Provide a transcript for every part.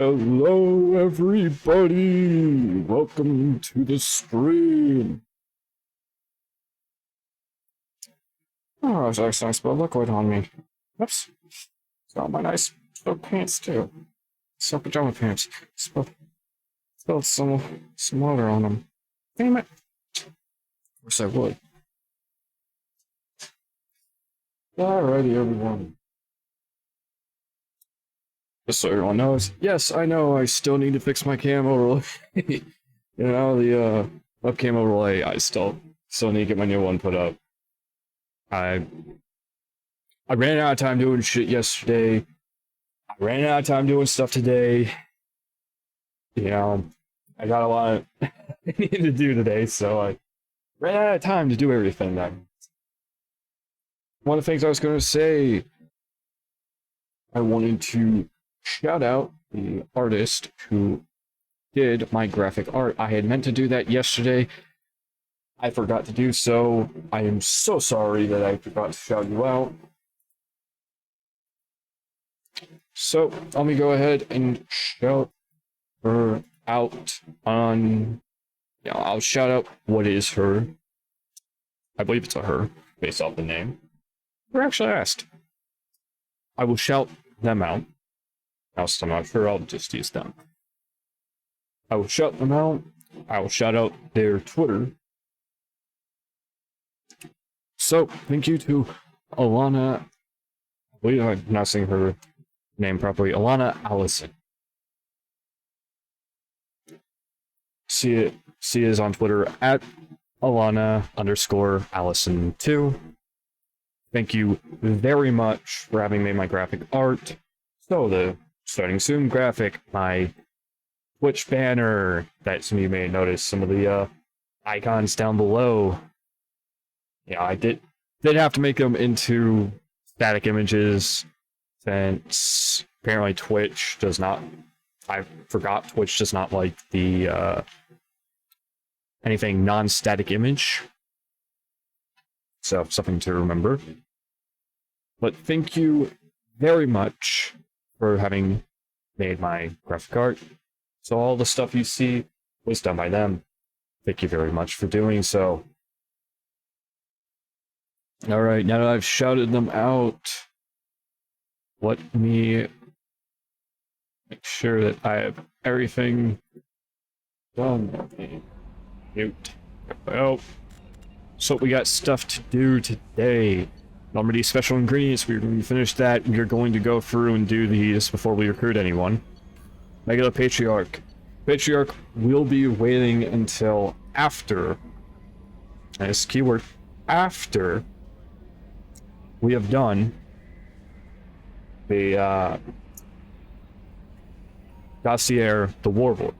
Hello, everybody! Welcome to the stream. Oh, there's actually nice spilled liquid on me. Oops. Spilled my nice spilled pants, too. Some pajama pants. Spilled some water on them. Damn it. Wish I would. Alrighty, everyone. Just so everyone knows, yes, I know I still need to fix my cam overlay. You know, the webcam overlay, I still need to get my new one put up. I ran out of time doing shit yesterday. I ran out of time doing stuff today. You know, I got a lot I needed to do today, so I ran out of time to do everything. One of the things I was going to say, I wanted to shout out the artist who did my graphic art. I had meant to do that yesterday. I forgot to do so. I am so sorry that I forgot to shout you out. So let me go ahead and shout her out on... Yeah, I'll shout out what is her. I believe it's a her, based off the name. We're actually asked. I will shout them out. Else I'm not sure, I'll just use them. I will shout them out. I will shout out their Twitter. So, thank you to Alana. I believe I'm not saying her name properly. Alana Allison. She is on Twitter at Alana_Allison2. Thank you very much for having made my graphic art. So, the starting soon graphic, my Twitch banner that some of you may notice, some of the icons down below. Yeah, I did have to make them into static images since apparently Twitch does not. I forgot Twitch does not like the anything non-static image. So something to remember. But thank you very much for having made my graphic art. So all the stuff you see was done by them. Thank you very much for doing so. Alright, now that I've shouted them out, let me make sure that I have everything done. Mute. Well, so we got stuff to do today. Normandy special ingredients, we're going to finish that. We're going to go through and do these before we recruit anyone. Regular Patriarch. Patriarch will be waiting until after, nice keyword, after we have done the Dossier, the Warlord.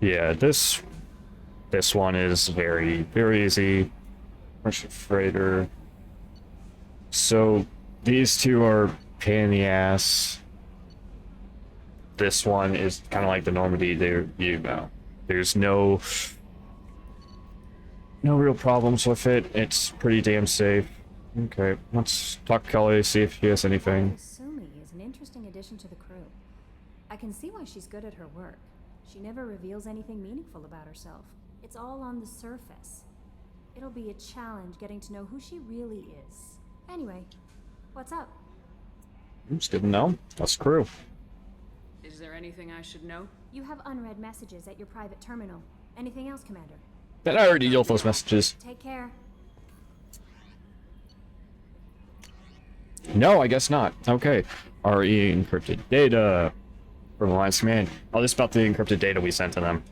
Yeah, this one is very, very easy. Merchant Freighter. So these two are pain in the ass. This one is kind of like the Normandy. There's no real problems with it. It's pretty damn safe. Okay, let's talk to Kelly, see if she has anything. Sumi is an interesting addition to the crew. I can see why she's good at her work. She never reveals anything meaningful about herself. It's all on the surface. It'll be a challenge getting to know who she really is. Anyway, what's up? Just didn't know. That's the crew. Is there anything I should know? You have unread messages at your private terminal. Anything else, Commander? Then I already dealt with those messages. Take care. No, I guess not. Okay. RE encrypted data from Alliance Command. Oh, this is about the encrypted data we sent to them.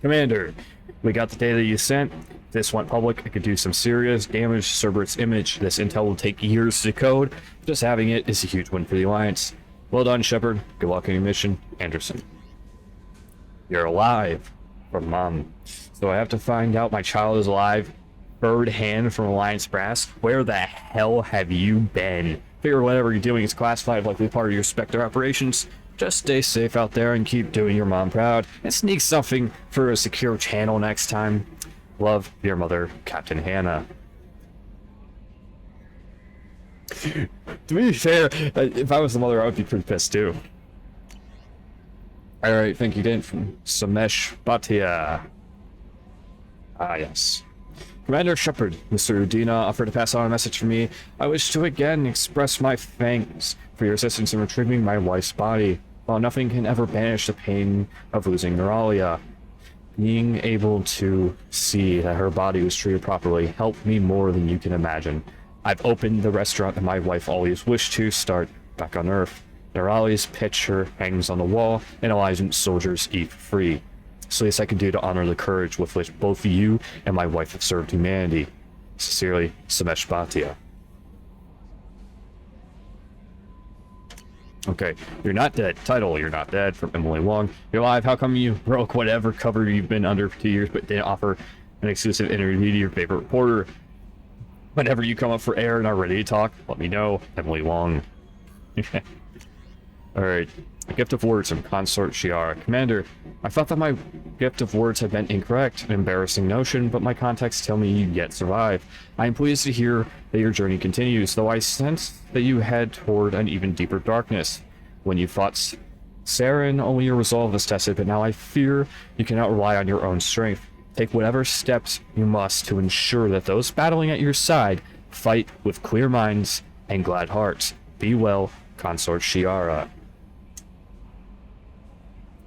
Commander, we got the data you sent. If this went public, it could do some serious damage to Cerberus' image. This intel will take years to decode. Just having it is a huge win for the Alliance. Well done, Shepard. Good luck on your mission. Anderson. You're alive. From Mom. So I have to find out my child is alive. Bird hand from Alliance Brass. Where the hell have you been? Figure whatever you're doing is classified, likely part of your Spectre operations. Just stay safe out there and keep doing your mom proud. And sneak something for a secure channel next time. Love, your mother, Captain Hannah. To be fair, if I was the mother, I would be pretty pissed too. Alright, thank you, Dent, from Samesh Bhatia. Ah, yes. Commander Shepard, Mr. Udina offered to pass on a message from me. I wish to again express my thanks for your assistance in retrieving my wife's body. While nothing can ever banish the pain of losing Neuralia, being able to see that her body was treated properly helped me more than you can imagine. I've opened the restaurant that my wife always wished to start back on Earth. Neuralia's picture hangs on the wall, and Alliance soldiers eat for free. It's the least I can do to honor the courage with which both you and my wife have served humanity. Sincerely, Samesh Bhatia. Okay, you're not dead. Title, you're not dead, from Emily Wong. You're alive. How come you broke whatever cover you've been under for 2 years, but didn't offer an exclusive interview to your favorite reporter? Whenever you come up for air and are ready to talk, let me know. Emily Wong. Alright. A gift of words from Consort Shiara. Commander, I thought that my gift of words had been incorrect, an embarrassing notion, but my contacts tell me you yet survive. I am pleased to hear that your journey continues, though I sense that you head toward an even deeper darkness. When you fought Saren, only your resolve was tested, but now I fear you cannot rely on your own strength. Take whatever steps you must to ensure that those battling at your side fight with clear minds and glad hearts. Be well, Consort Shiara.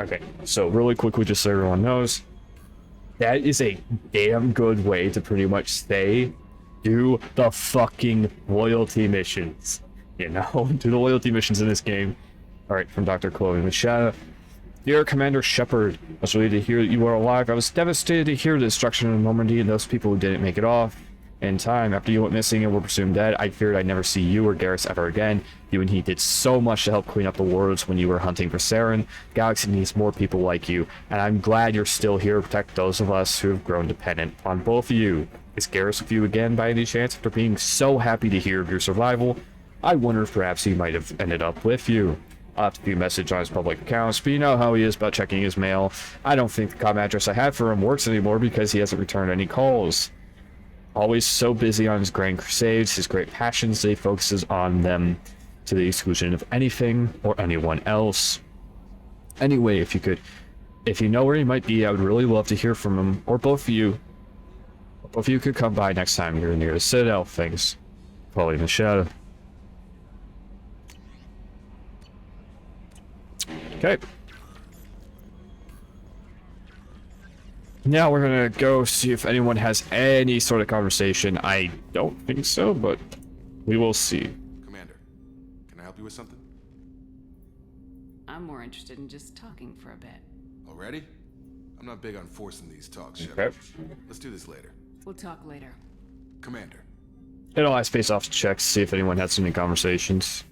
Okay, so really quickly, just so everyone knows, that is a damn good way to pretty much say, do the fucking loyalty missions. You know, do the loyalty missions in this game. Alright, from Dr. Chloe Machado. Dear Commander Shepard, I was relieved to hear that you are alive. I was devastated to hear the destruction of Normandy and those people who didn't make it off in time. After you went missing and were presumed dead, I feared I'd never see you or Garrus ever again. You and he did so much to help clean up the worlds when you were hunting for Saren. The galaxy needs more people like you, and I'm glad you're still here to protect those of us who have grown dependent on both of you. Is Garrus with you again by any chance after being so happy to hear of your survival? I wonder if perhaps he might have ended up with you. I'll have to view message on his public accounts, but you know how he is about checking his mail. I don't think the com address I had for him works anymore because he hasn't returned any calls. Always so busy on his grand crusades, his great passions, that he focuses on them to the exclusion of anything or anyone else. Anyway, if you know where he might be, I would really love to hear from him, or both of you. Both of you could come by next time you're near the Citadel. Thanks. Chloe Machado. Okay. Now we're gonna go see if anyone has any sort of conversation. I don't think so, but we will see. Commander, can I help you with something? I'm more interested in just talking for a bit. Already? I'm not big on forcing these talks, Shepard. Okay. Let's do this later. We'll talk later. Commander. Hit all space off checks, see if anyone has any conversations.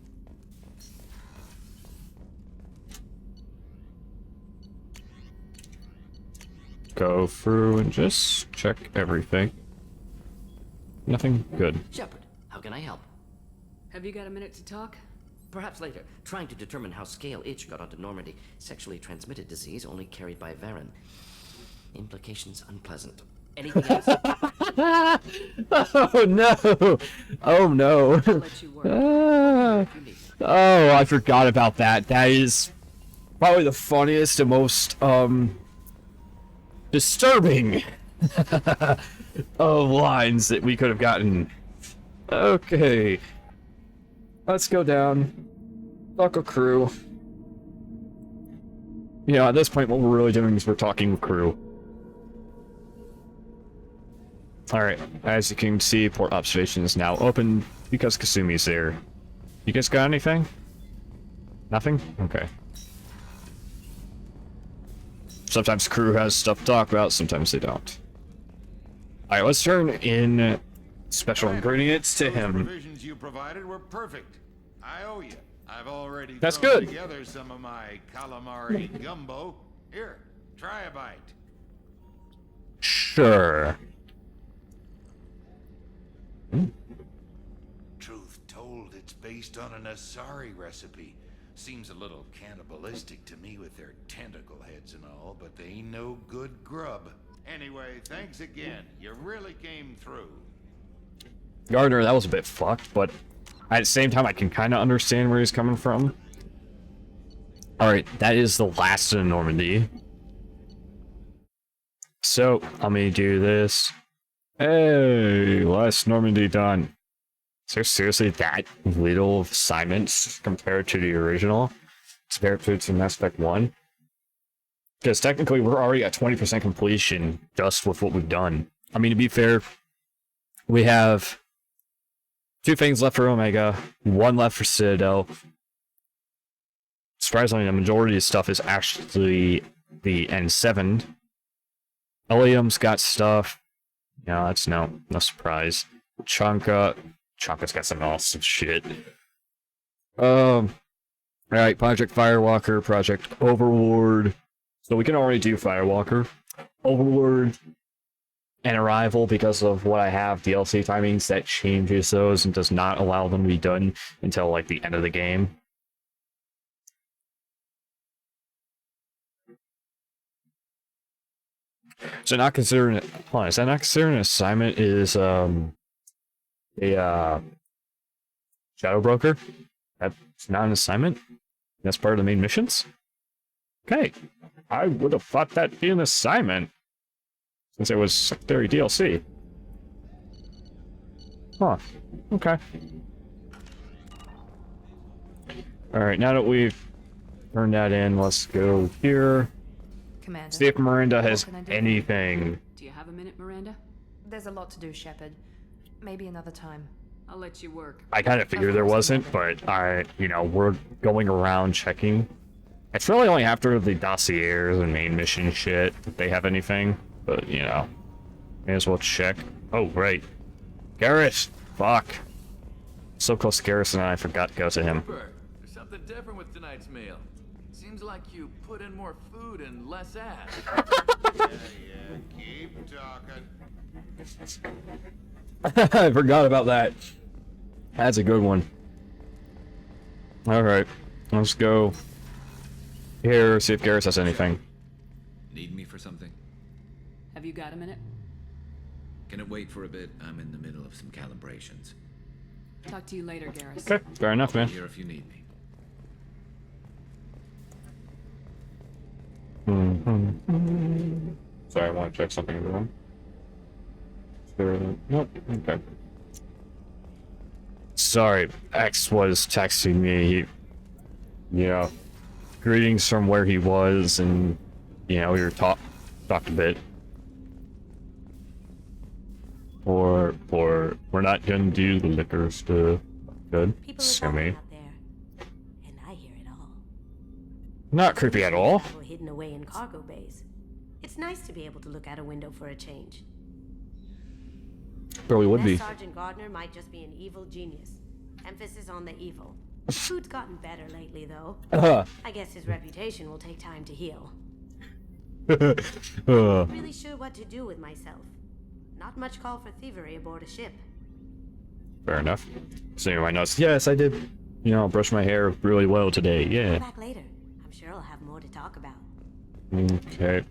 Go through and just check everything. Nothing good. Shepard, how can I help? Have you got a minute to talk? Perhaps later. Trying to determine how Scale Itch got onto Normandy. Sexually transmitted disease only carried by Varen. Implications unpleasant. Anything else? Oh no! Oh no! I'll let you work. Oh, I forgot about that. That is probably the funniest and most disturbing of lines that we could have gotten. Okay, let's go down. Talk a crew. You know, at this point, what we're really doing is we're talking with crew. Alright, as you can see, port observation is now open because Kasumi's there. You guys got anything? Nothing? Okay. Sometimes crew has stuff to talk about, sometimes they don't. Alright, let's turn in special ingredients to him. The provisions you provided were perfect. I owe you. I've already That's thrown good. together some of my calamari gumbo. Here, try a bite. Sure. Truth told, it's based on an Asari recipe. Seems a little cannibalistic to me with their tentacle heads and all, but they ain't no good grub. Anyway, thanks again. You really came through. Gardner, that was a bit fucked, but At the same time, I can kind of understand where he's coming from. Alright, that is the last of Normandy. So, let me do this. Hey, last Normandy done. Is there seriously that little of assignments compared to the original? Compared to Mass Effect 1? Because technically, we're already at 20% completion just with what we've done. I mean, to be fair, we have 2 things left for Omega, 1 left for Citadel. Surprisingly, the majority of stuff is actually the N7. Ilium's got stuff. Yeah, that's no surprise. Chunka's got some awesome shit. Alright, Project Firewalker, Project Overlord. So we can already do Firewalker. Overlord and Arrival, because of what I have, DLC timings, that changes those and does not allow them to be done until, like, the end of the game. So not considering it, hold on, is that not considering an assignment is, a, Shadow Broker? That's not an assignment? That's part of the main missions? Okay. I would have thought that'd be an assignment, since it was secondary DLC. Huh. Okay. Alright, now that we've turned that in, let's go here. Commander. See if Miranda has What can I do? anything. Do you have a minute, Miranda? There's a lot to do, Shepard. Maybe another time. I'll let you work. I kind of figured there wasn't, but we're going around checking. It's really only after the dossiers and main mission shit that they have anything, but may as well check. Oh, right. Garrus! Fuck. So close to Garrus and I forgot to go to him. Cooper, there's something different with tonight's meal. Seems like you put in more food and less ass. Yeah, keep talking. I forgot about that. That's a good one. Alright, let's go here, see if Garrus has anything. Need me for something? Have you got a minute? Can it wait for a bit? I'm in the middle of some calibrations. Talk to you later, Garrus. Okay, fair enough, man. Here if you need me. Sorry, I want to check something in the room. Is there nope, okay. Sorry, X was texting me. Greetings from where he was, and we were talked a bit. Or we're not gonna do the liquor stuff. Good. People are Sue talking me. out there, and I hear it all. Not creepy at all. People hidden away in cargo bays. It's nice to be able to look out a window for a change. Probably would That be. Sergeant Gardner might just be an evil genius. Emphasis on the evil. Food's gotten better lately, though. I guess his reputation will take time to heal. Really sure what to do with myself. Not much call for thievery aboard a ship. Fair enough. So anyway, notes. Yes, I did. Brush my hair really well today. Come Yeah. back later. I'm sure I'll have more to talk about. Okay.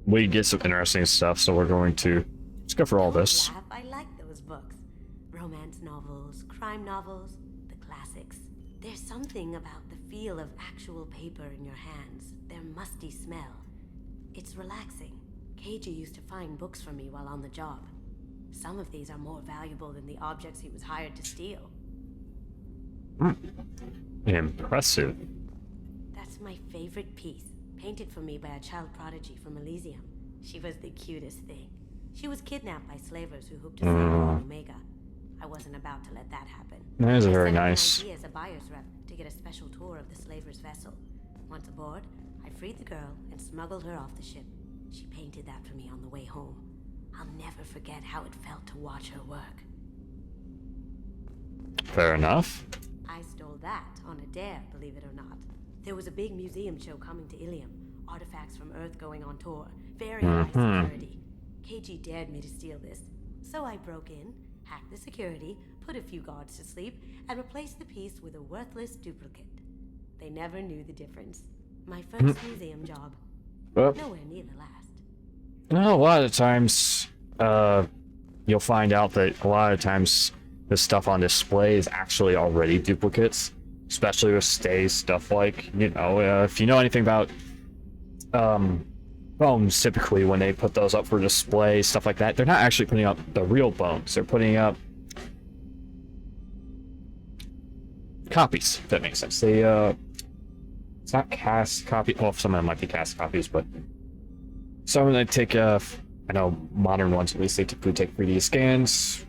We get some interesting stuff, so we're going to let's go for all this. Laugh, I like those books. Romance novels, crime novels, the classics. There's something about the feel of actual paper in your hands, their musty smell. It's relaxing. KG used to find books for me while on the job. Some of these are more valuable than the objects he was hired to steal. Impressive. That's my favorite piece, painted for me by a child prodigy from Elysium. She was the cutest thing. She was kidnapped by slavers who hooked us up on Omega. I wasn't about to let that happen. That is I very sent her an nice. idea as a buyer's rep to get a special tour of the slaver's vessel. Once aboard, I freed the girl and smuggled her off the ship. She painted that for me on the way home. I'll never forget how it felt to watch her work. Fair enough. I stole that on a dare, believe it or not. There was a big museum show coming to Ilium. Artifacts from Earth going on tour. Very high security. KG dared me to steal this. So I broke in, hacked the security, put a few guards to sleep, and replaced the piece with a worthless duplicate. They never knew the difference. My first museum job. Well, Nowhere near the last. a lot of times, you'll find out that a lot of times the stuff on display is actually already duplicates, especially with stays, stuff like, you know, if you know anything about bones, typically when they put those up for display, stuff like that, they're not actually putting up the real bones, they're putting up copies, if that makes sense. They it's not cast copy, well, some of them might be cast copies, but some of them take I know modern ones at least, they typically take 3D scans,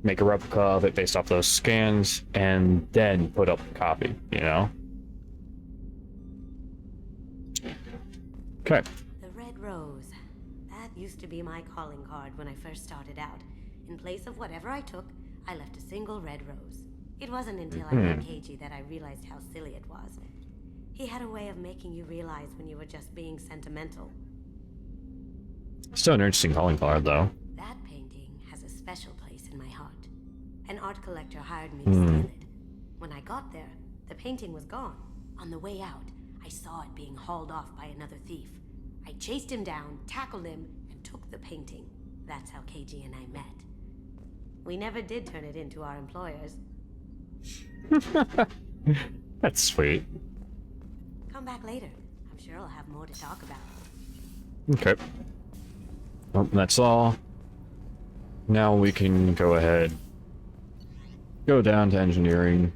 make a replica of it based off those scans, and then put up the copy, you know? Okay. The red rose. That used to be my calling card when I first started out. In place of whatever I took, I left a single red rose. It wasn't until I met KG that I realized how silly it was. He had a way of making you realize when you were just being sentimental. Still an interesting calling card, though. That painting has a special place in my heart. An art collector hired me to steal it. When I got there, the painting was gone. On the way out, I saw it being hauled off by another thief. I chased him down, tackled him, and took the painting. That's how KG and I met. We never did turn it into our employers. That's sweet. Come back later. I'm sure I'll have more to talk about. Okay. Well, that's all. Now we can go ahead. Go down to engineering.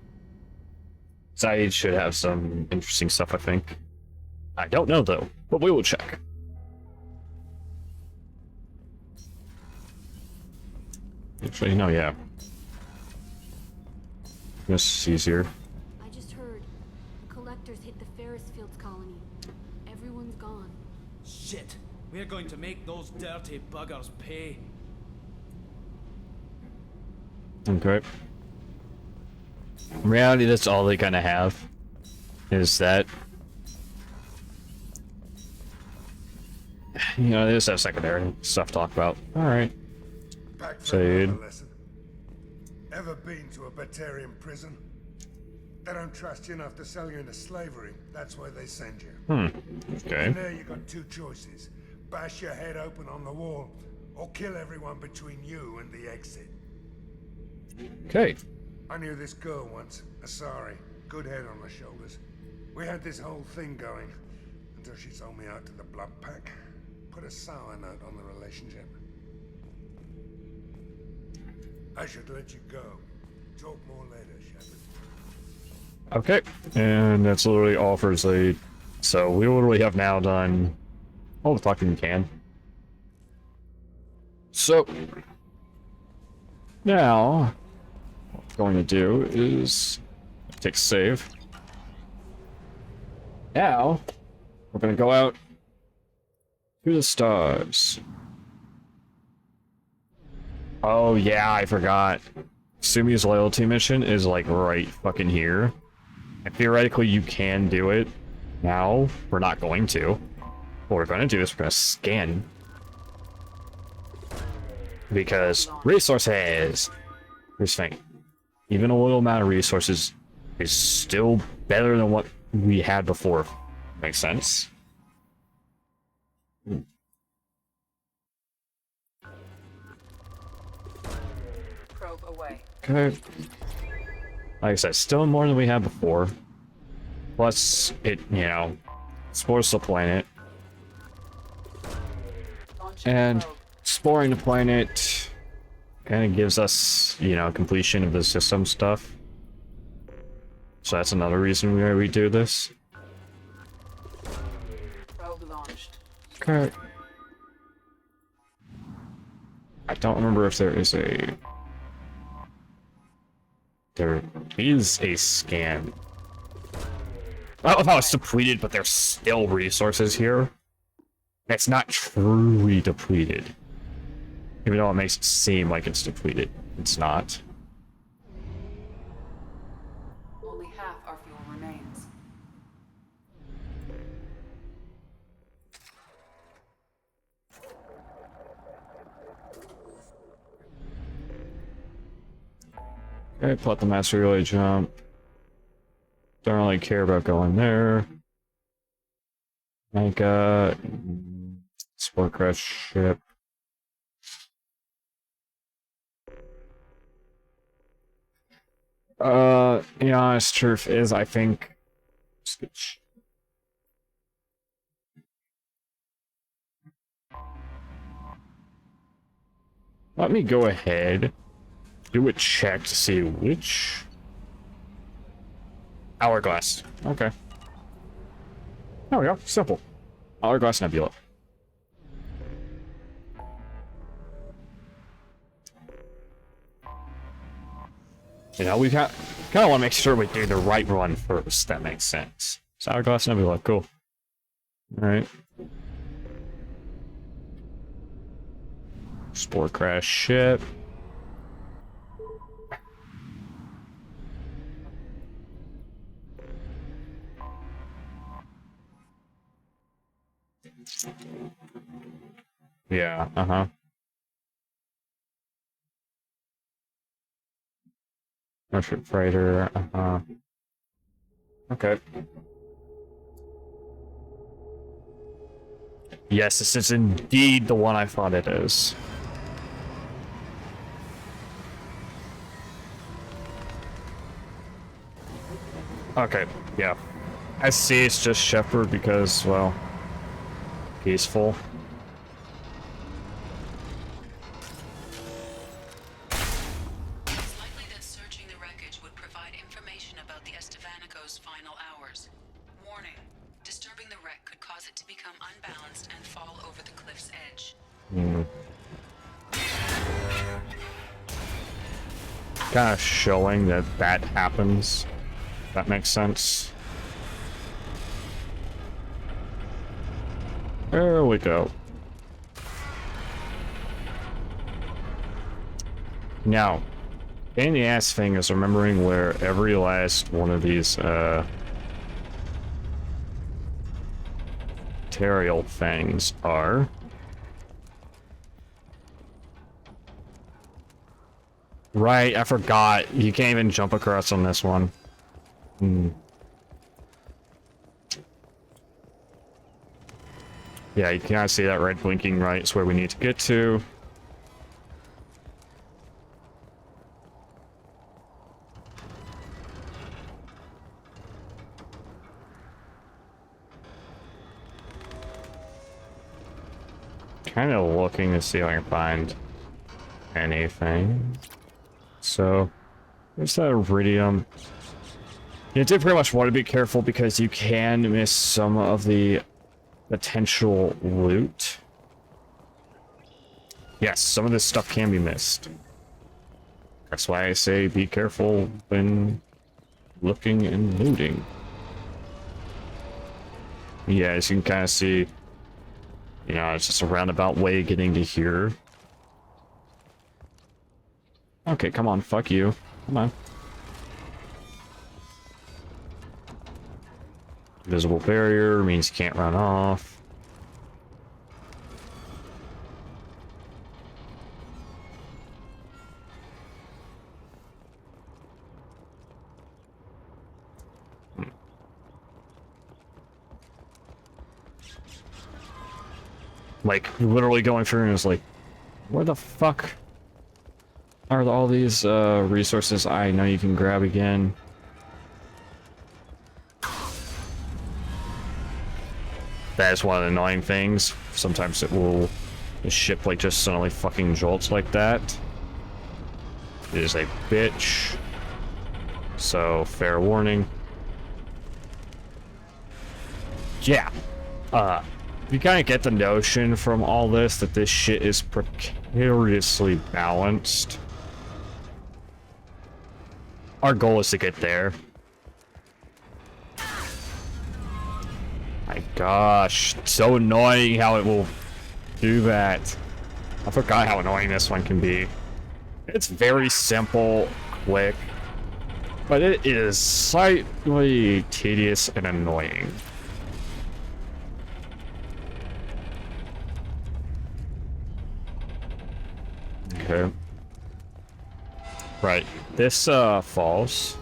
Saeed should have some interesting stuff, I think. I don't know, though, but we will check. Actually, no, yeah. This is easier. I just heard the collectors hit the Ferris Fields colony. Everyone's gone. Shit! We're going to make those dirty buggers pay. Okay. In reality, that's all they kind of have. Is that... You know, they just have secondary stuff to talk about. Alright. Back for Saeed. another lesson. Ever been to a Batarian prison? They don't trust you enough to sell you into slavery. That's why they send you. Okay. And there you got two choices. Bash your head open on the wall, or kill everyone between you and the exit. Okay. I knew this girl once, Asari. Good head on her shoulders. We had this whole thing going, until she sold me out to the blood pack. Put a sour note on the relationship. I should let you go. Talk more later, Shepard. Okay. And that's literally all for Saeed. So we literally have now done all the talking we can. So now what we're going to do is take a save. Now we're going to go out to the stars. Oh yeah, I forgot. Sumi's loyalty mission is like right fucking here. And theoretically you can do it now. We're not going to. What we're going to do is we're going to scan. Because resources! Here's the thing. Even a little amount of resources is still better than what we had before. Makes sense? Probe away. Okay. Like I said, still more than we had before. Plus, it, you know, explores the planet. And exploring the planet kind of gives us, you know, completion of the system stuff. So that's another reason why we do this. Probe launched. Okay. I don't remember if there is a... There is a scan. I love how it's depleted, but there's still resources here. It's not truly depleted. Even though it makes it seem like it's depleted. It's not. Only half our fuel remains. Okay, plot the master relay jump. Don't really care about going there. Mega sport crash ship. The honest truth is, I think... Let me go ahead, do a check to see which... Hourglass. Okay. There we go. Simple. Hourglass Nebula. You know, we kind of want to make sure we do the right one first. That makes sense. So Hourglass Nebula, cool. All right. Spore crash ship. Yeah, uh-huh. Starship freighter, uh-huh. Okay. Yes, this is indeed the one I thought it is. Okay, yeah. I see it's just Shepherd because, well, peaceful. It's likely that searching the wreckage would provide information about the Estevanico's final hours. Warning, disturbing the wreck could cause it to become unbalanced and fall over the cliff's edge. Kind of showing that that happens. That makes sense. There we go. Now, pain in the ass thing is remembering where every last one of these material things are. Right, I forgot. You can't even jump across on this one. Yeah, you can kind of see that red blinking right is where we need to get to. Kind of looking to see if I can find anything. So, there's that iridium. You do pretty much want to be careful because you can miss some of the potential loot. Yes, some of this stuff can be missed. That's why I say be careful when looking and looting. Yeah, as you can kind of see, you know, it's just a roundabout way getting to here. Okay, come on, fuck you. Come on. Invisible barrier means you can't run off. Like, literally going through and it's like, where the fuck are all these resources I know you can grab again? That is one of the annoying things. Sometimes it will, the ship like just suddenly fucking jolts like that. It is a bitch. So, fair warning. Yeah. You kind of get the notion from all this that this shit is precariously balanced. Our goal is to get there. My gosh, so annoying how it will do that. I forgot how annoying this one can be. It's very simple, quick, but it is slightly tedious and annoying. Okay. Right. This falls.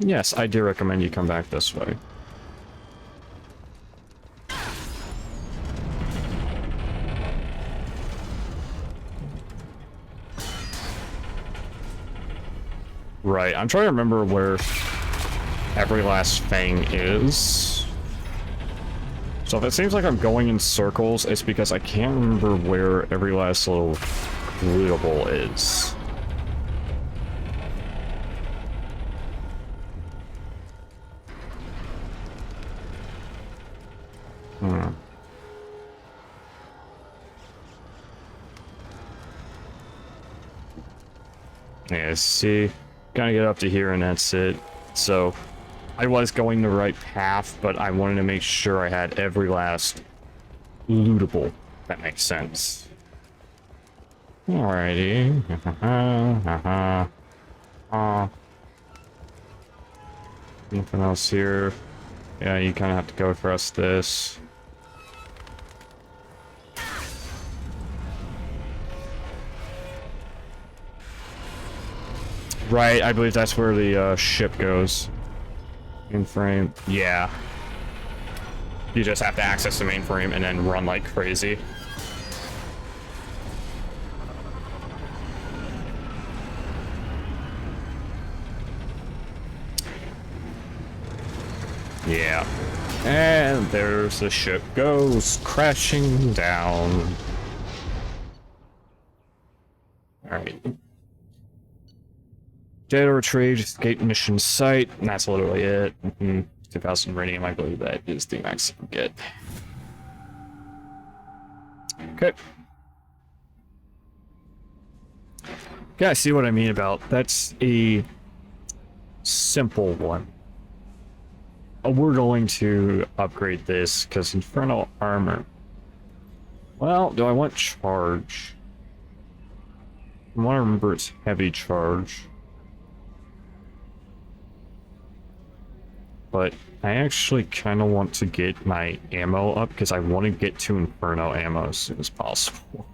Yes, I do recommend you come back this way. Right, I'm trying to remember where every last thing is. So if it seems like I'm going in circles, it's because I can't remember where every last little lootable is. Yeah, see, gotta get up to here and that's it. So, I was going the right path, but I wanted to make sure I had every last lootable, if that makes sense. Alrighty. Anything else here? Yeah, you kind of have to go across this. Right, I believe that's where the ship goes. Mainframe, yeah. You just have to access the mainframe and then run like crazy. Yeah. And there's the ship goes crashing down. Alright. Data retrieved, escape mission site, and that's literally it. 2000 radium, I believe that is the max you can get. Okay. Yeah, I see what I mean about that's a simple one. We're going to upgrade this because Infernal Armor. Well, do I want charge? I want to remember it's heavy charge. But I actually kind of want to get my ammo up because I want to get to Inferno ammo as soon as possible.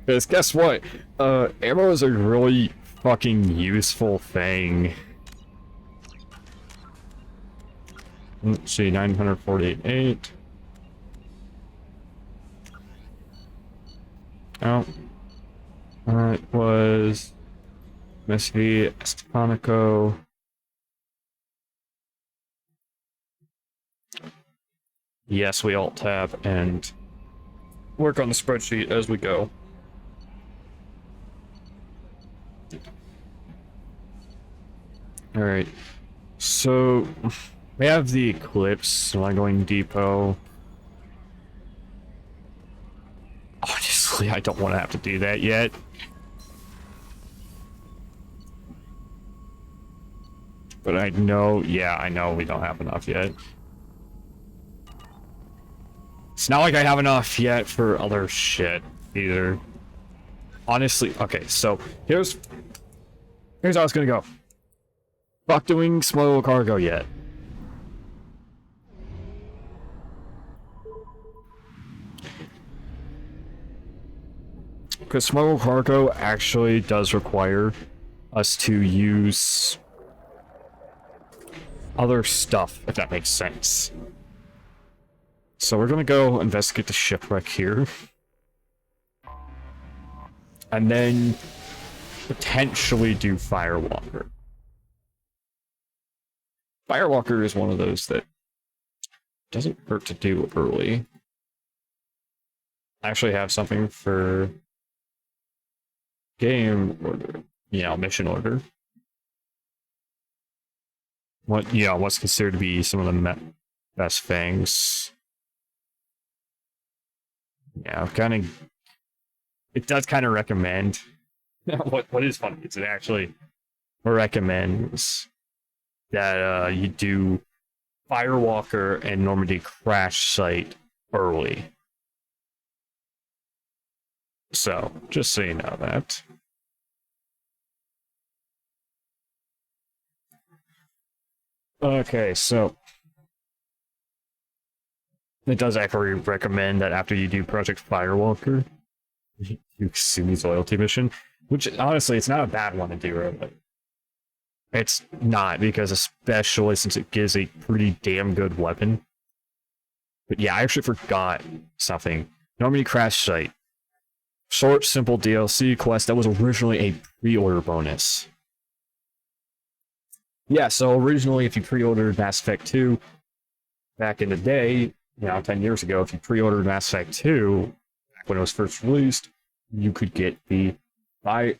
Because guess what? Ammo is a really fucking useful thing. Let's see, 948. Oh. It was MSV Estepanico. Yes, we alt tab and work on the spreadsheet as we go. Alright, so we have the Eclipse, going Depot. Honestly, I don't want to have to do that yet. But I know, yeah, I know we don't have enough yet. It's not like I have enough yet for other shit, either. Honestly, okay, so here's how it's gonna go. Fuck doing smuggle cargo yet. Because smuggle cargo actually does require us to use other stuff, if that makes sense. So we're gonna go investigate the shipwreck here. And then potentially do Firewalker. Firewalker is one of those that doesn't hurt to do early. I actually have something for game order. Yeah, mission order. What's considered to be some of the best things. Yeah, it does kind of recommend. What is funny is it actually recommends that you do Firewalker and Normandy crash site early. So, just so you know that. Okay, so it does actually recommend that after you do Project Firewalker, you do Sumi's loyalty mission, which honestly, it's not a bad one to do early. It's not, because especially since it gives a pretty damn good weapon. But yeah, I actually forgot something. Normandy Crash Site. Short, simple DLC quest that was originally a pre-order bonus. Yeah, so originally, if you pre-ordered Mass Effect 2 back in the day, 10 years ago, if you pre-ordered Mass Effect 2 when it was first released, you could get the not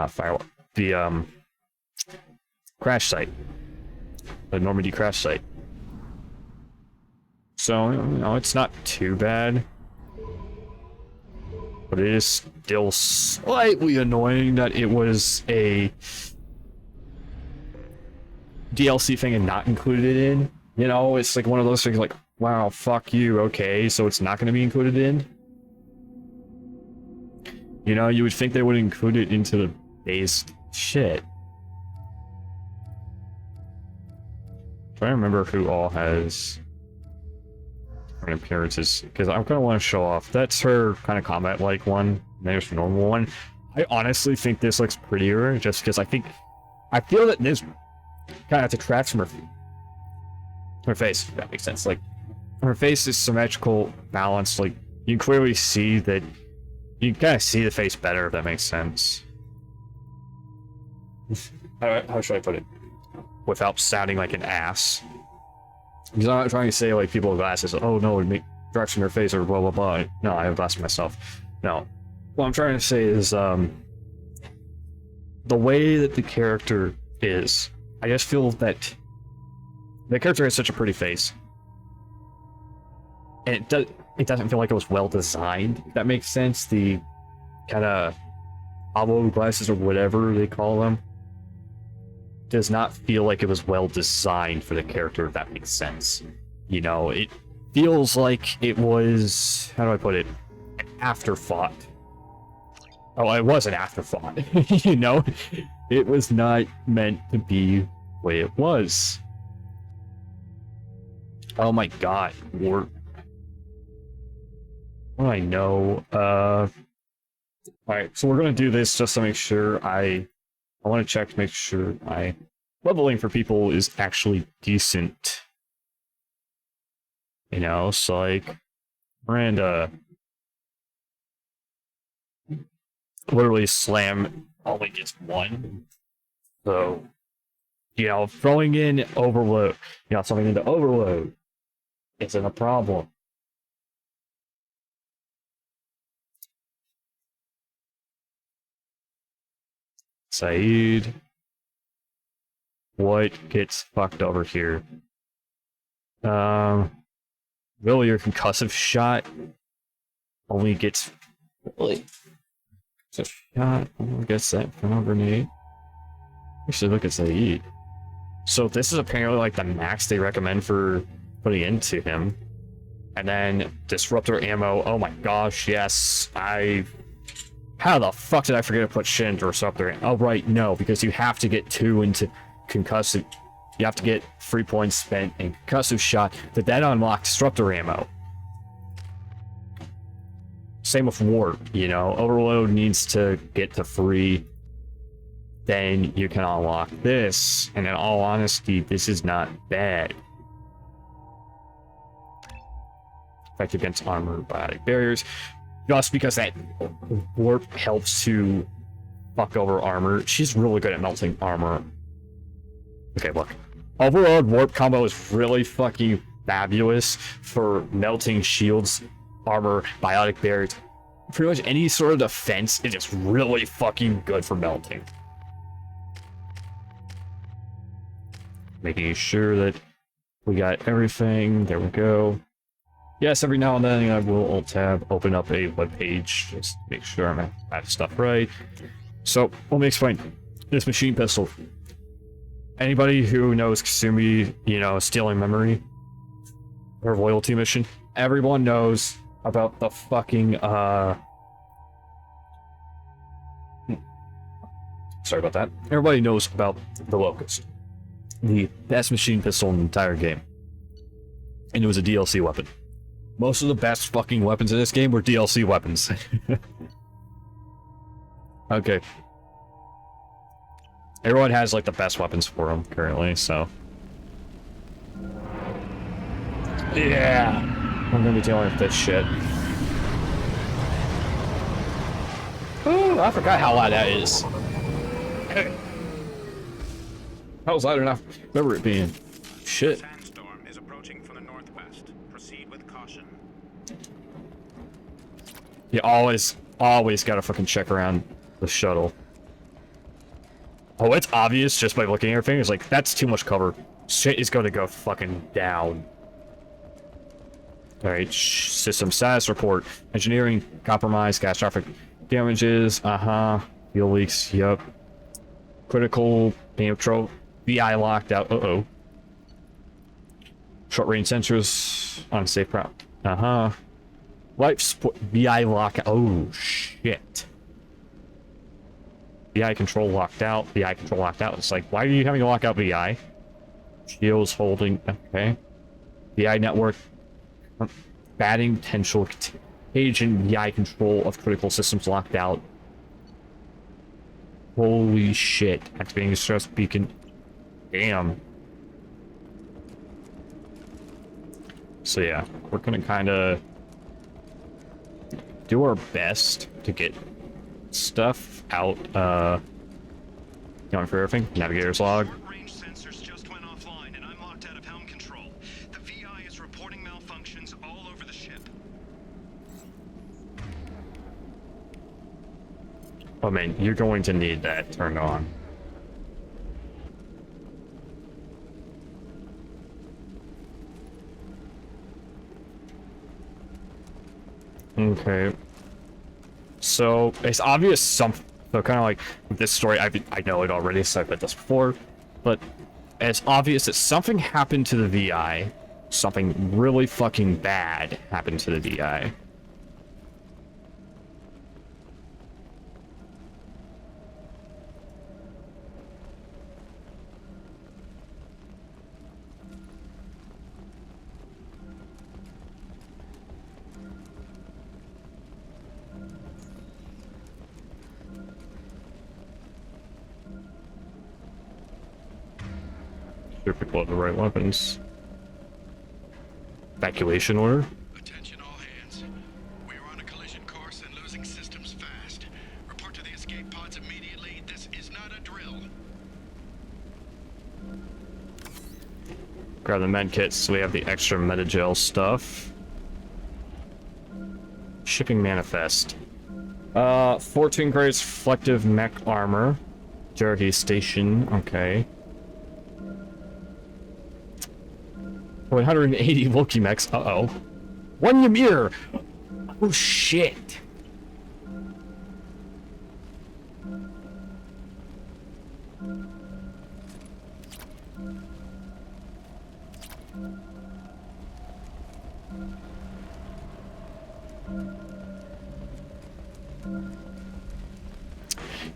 firewall, the crash site, the Normandy crash site. So it's not too bad, but it is still slightly annoying that it was a DLC thing and not included in. It's like one of those things like, wow, fuck you, okay, so it's not going to be included in? You would think they would include it into the base shit. Trying to remember who all has different appearances, because I'm going to want to show off. That's her kind of combat-like one, and there's the normal one. I honestly think this looks prettier, just because I feel that this kind of detracts from her face, if that makes sense. Like, her face is symmetrical, balanced, like, you can clearly see that, you can kind of see the face better, if that makes sense. How should I put it? Without sounding like an ass. Because I'm not trying to say, like, people with glasses, oh no, it directs from your face or blah blah blah. No, I have glasses myself. No. What I'm trying to say is, the way that the character is, I just feel that the character has such a pretty face. And it doesn't feel like it was well designed, if that makes sense. The kind of hollow glasses or whatever they call them does not feel like it was well designed for the character, if that makes sense. It feels like it was, how do I put it, an afterthought. Oh, it was an afterthought. It was not meant to be the way it was. Oh my god, Warp. What do I know? Alright, so we're gonna do this just to make sure I want to check to make sure my leveling for people is actually decent. So like, Miranda literally slam only gets one. So, throwing in overload, something into overload isn't a problem. Saeed. What gets fucked over here? Really, your concussive shot only gets really concussive shot. I guess that from a grenade. We should look at Saeed. So this is apparently like the max they recommend for putting into him. And then disruptor ammo. Oh my gosh, yes. How the fuck did I forget to put shit into disruptor? Oh right, no, because you have to get 2 into concussive. You have to get 3 points spent in concussive shot to then unlock disruptor ammo. Same with warp, overload needs to get to 3. Then you can unlock this, and in all honesty, this is not bad. Effect against armor, biotic barriers. Just because that warp helps to fuck over armor. She's really good at melting armor. Okay, look. Overload warp combo is really fucking fabulous for melting shields, armor, biotic barriers. Pretty much any sort of defense is just really fucking good for melting. Making sure that we got everything. There we go. Yes, every now and then I will alt-tab, open up a web page, just to make sure I'm at stuff right. So, let me explain. This machine pistol. Anybody who knows Kasumi, stealing memory, or loyalty mission, everyone knows about the fucking, sorry about that. Everybody knows about the Locust. The best machine pistol in the entire game. And it was a DLC weapon. Most of the best fucking weapons in this game were DLC weapons. Okay. Everyone has, like, the best weapons for them currently, so. Yeah! I'm gonna be dealing with this shit. Ooh, I forgot how loud that is. How was I not remember it being? Shit. Sandstorm is approaching from the northwest. Proceed with caution. You always gotta fucking check around the shuttle. Oh, it's obvious just by looking at everything. It's like, that's too much cover. Shit is gonna go fucking down. Alright, system status report. Engineering, compromise, catastrophic damages, fuel leaks, yup. Critical, patrol, VI locked out, Short range sensors, unsafe route, Life support, VI lock, oh shit. VI control locked out, VI control locked out. It's like, why are you having to lock out VI? Shields holding, okay. VI network, batting potential contagion, VI control of critical systems locked out. Holy shit, activating stress beacon. Damn. So yeah, we're gonna kinda do our best to get stuff out, going for everything. Navigator's log. Range sensors just went offline and I'm locked out of helm control. The VI is reporting malfunctions all over the ship. Oh man, you're going to need that turned on. Okay. So it's obvious so kind of like this story, I know it already, so I've read this before, but it's obvious that something happened to the VI. Something really fucking bad happened to the VI. Sure people have the right weapons. Evacuation order? Attention all hands. We are on a collision course and losing systems fast. Report to the escape pods immediately. This is not a drill. Grab the med kits so we have the extra metagel stuff. Shipping manifest. 14 grades reflective mech armor. Jerky station, okay. 180 Loki mechs, uh-oh. One Ymir! Oh shit!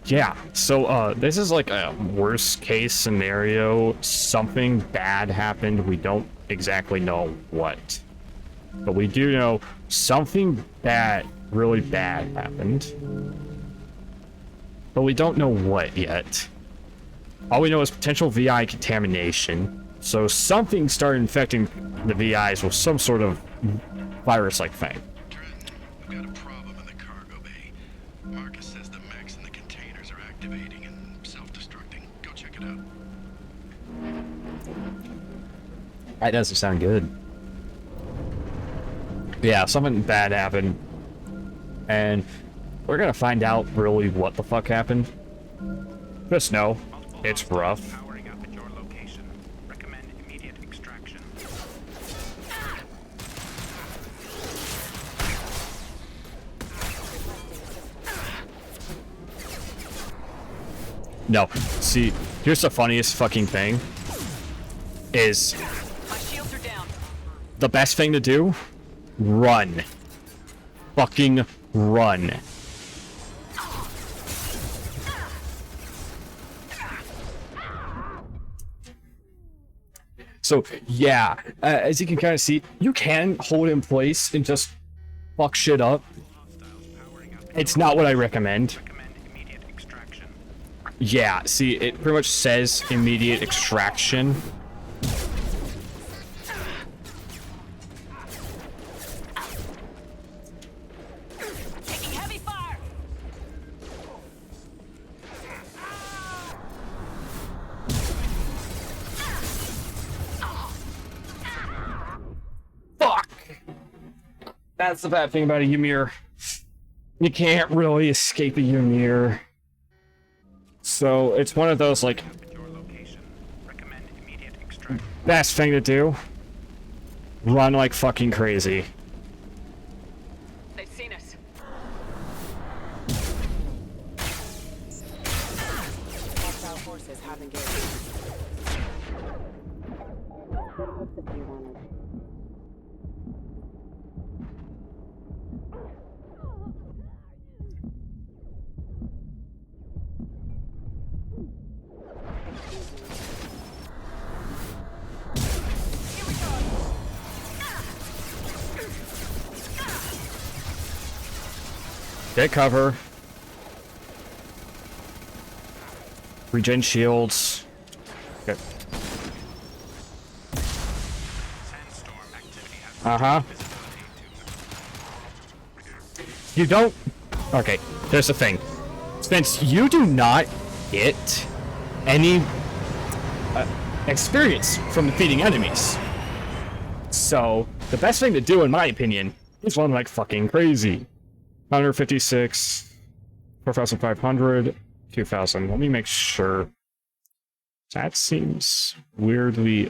Yeah, so this is like a worst case scenario. Something bad happened. We don't exactly know what. But we do know something bad, really bad happened. But we don't know what yet. All we know is potential VI contamination. So something started infecting the VIs with some sort of virus-like thing. We've got a problem in the cargo bay. Marcus says the mechs in the containers are activating and self-destructing. Go check it out. That doesn't sound good. Yeah, something bad happened. And we're gonna find out really what the fuck happened. Just know, it's rough. Powering up at your location. Recommend immediate extraction. No, see, here's the funniest fucking thing. Is the best thing to do? Run. Fucking run. So, yeah, as you can kind of see, you can hold in place and just fuck shit up. It's not what I recommend. Yeah, see, it pretty much says immediate extraction. Taking heavy fire. That's the bad thing about a Ymir. You can't really escape a Ymir. So it's one of those, like, best thing to do. Run like fucking crazy. They've seen us. Hostile forces have engaged. Get cover. Regen shields. Okay. Uh-huh. You don't... Okay, there's the thing. Since you do not get any experience from defeating enemies. So, the best thing to do, in my opinion, is run like fucking crazy. 156, 4,500, 2,000. Let me make sure. That seems weirdly,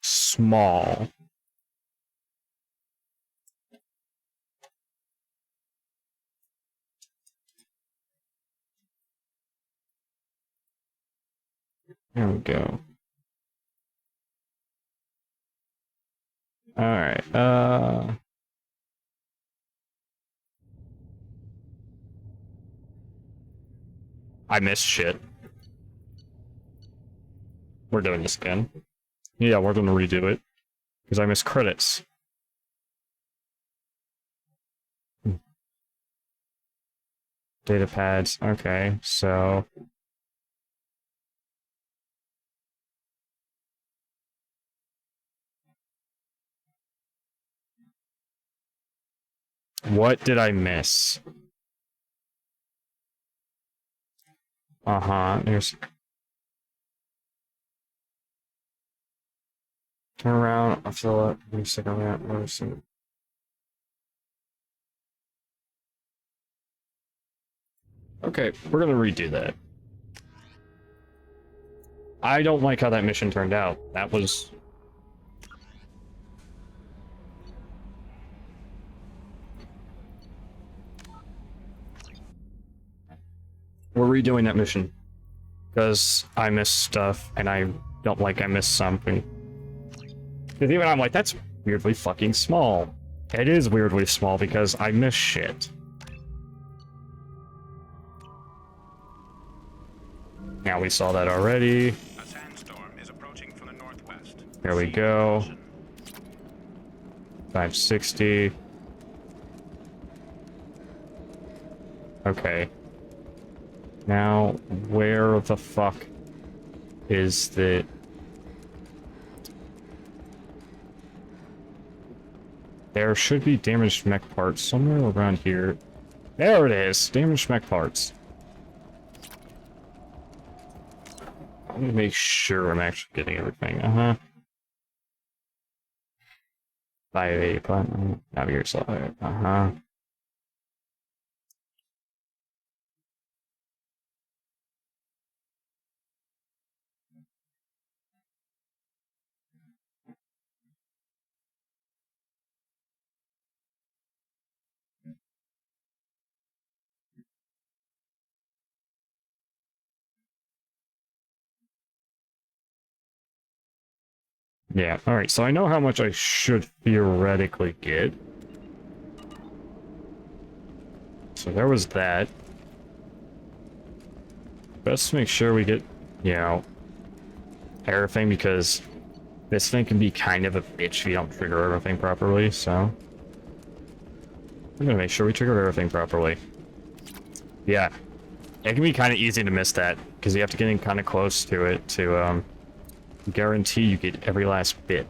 small. There we go. Alright, I missed shit. We're doing this again. Yeah, we're gonna redo it. Because I missed credits. Data pads, okay, so... What did I miss? Uh-huh, there's... Turn around, I'll fill up, give me a second on that, let me see. Okay, we're gonna redo that. I don't like how that mission turned out. That was... We're redoing that mission. Because I missed stuff, and I don't like I missed something. Because even I'm like, that's weirdly fucking small. It is weirdly small because I miss shit. Now we saw that already. A sandstorm is approaching from the northwest. There we go. 560. Okay. Now, where the fuck is the... There should be damaged mech parts somewhere around here. There it is! Damaged mech parts. Let me make sure I'm actually getting everything. Uh-huh. 580 button. Navigator slide. Uh-huh. Yeah, alright, so I know how much I should theoretically get. So there was that. Best to make sure we get, you know, everything, because this thing can be kind of a bitch if you don't trigger everything properly, so... I'm gonna make sure we trigger everything properly. Yeah. It can be kind of easy to miss that, because you have to get in kind of close to it to, guarantee you get every last bit.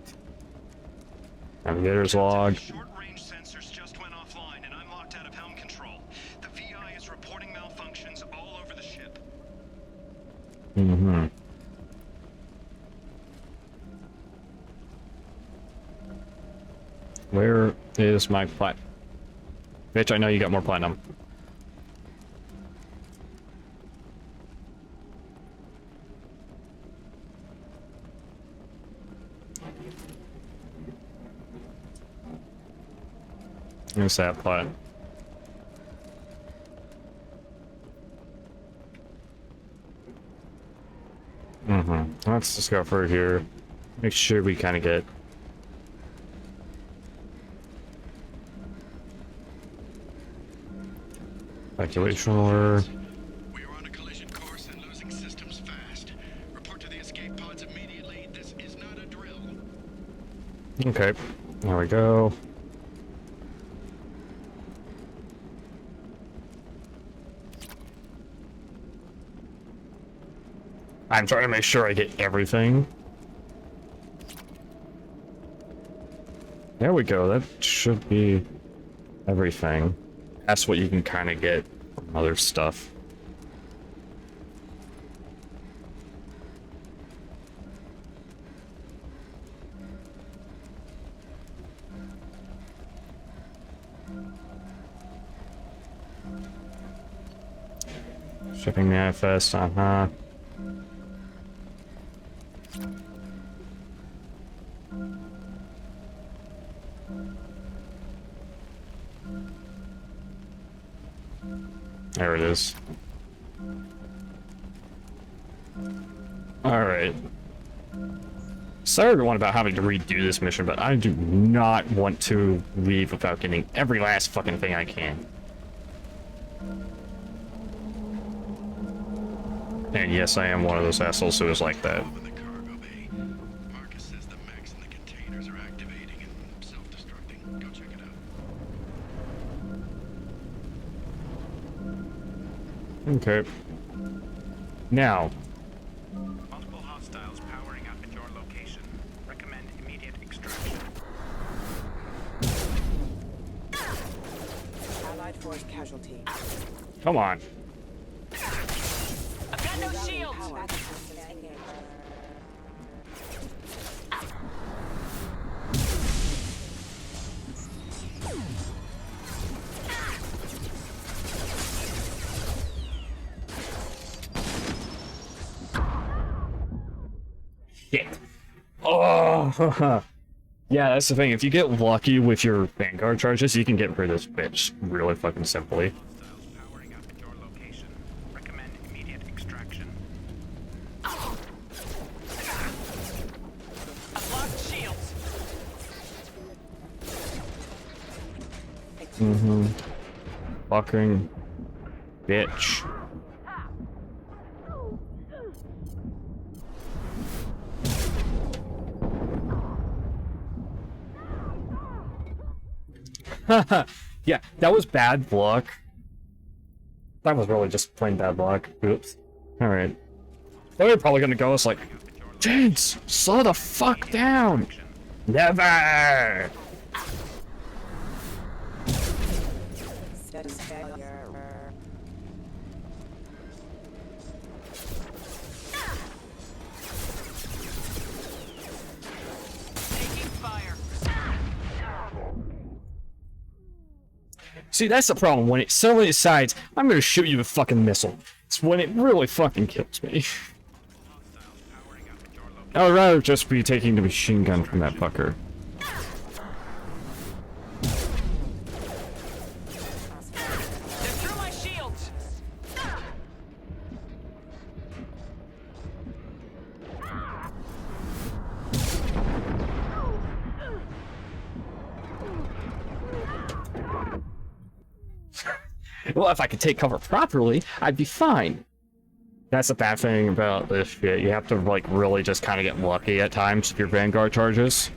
Navigator's log. Short-range sensors just went offline, and I'm locked out of helm control. The VI is reporting malfunctions all over the ship. Mm-hmm. is my plat? Bitch, I know you got more platinum. Here's that plat. Let's just go for here. Make sure we kind of get evacuation order. We are on a collision course and losing systems fast. Report to the escape pods immediately. This is not a drill. Okay, there we go. I'm trying to make sure I get everything. There we go, that should be everything. That's what you can kind of get from other stuff. Shipping manifest, There it is. Alright. Sorry to one about having to redo this mission, but I do not want to leave without getting every last fucking thing I can. And yes, I am one of those assholes who is like that. Okay. Now. Multiple hostiles powering up at your location. Recommend immediate extraction. Allied force casualty. Come on. I've got no shields. Shit. Oh, yeah, that's the thing. If you get lucky with your Vanguard charges, you can get rid of this bitch really fucking simply. Powering up at your location. Recommend immediate extraction. I've lost shields. Fucking bitch. Yeah, that was bad luck. That was really just plain bad luck. Oops. Alright. They're probably gonna go, it's like, James, slow the fuck down! Never! See, that's the problem. When it suddenly decides, I'm gonna shoot you with a fucking missile. It's when it really fucking kills me. I would rather just be taking the machine gun from that fucker. They're through my shields. Well, if I could take cover properly, I'd be fine. That's the bad thing about this shit. You have to, like, really just kind of get lucky at times with your Vanguard charges.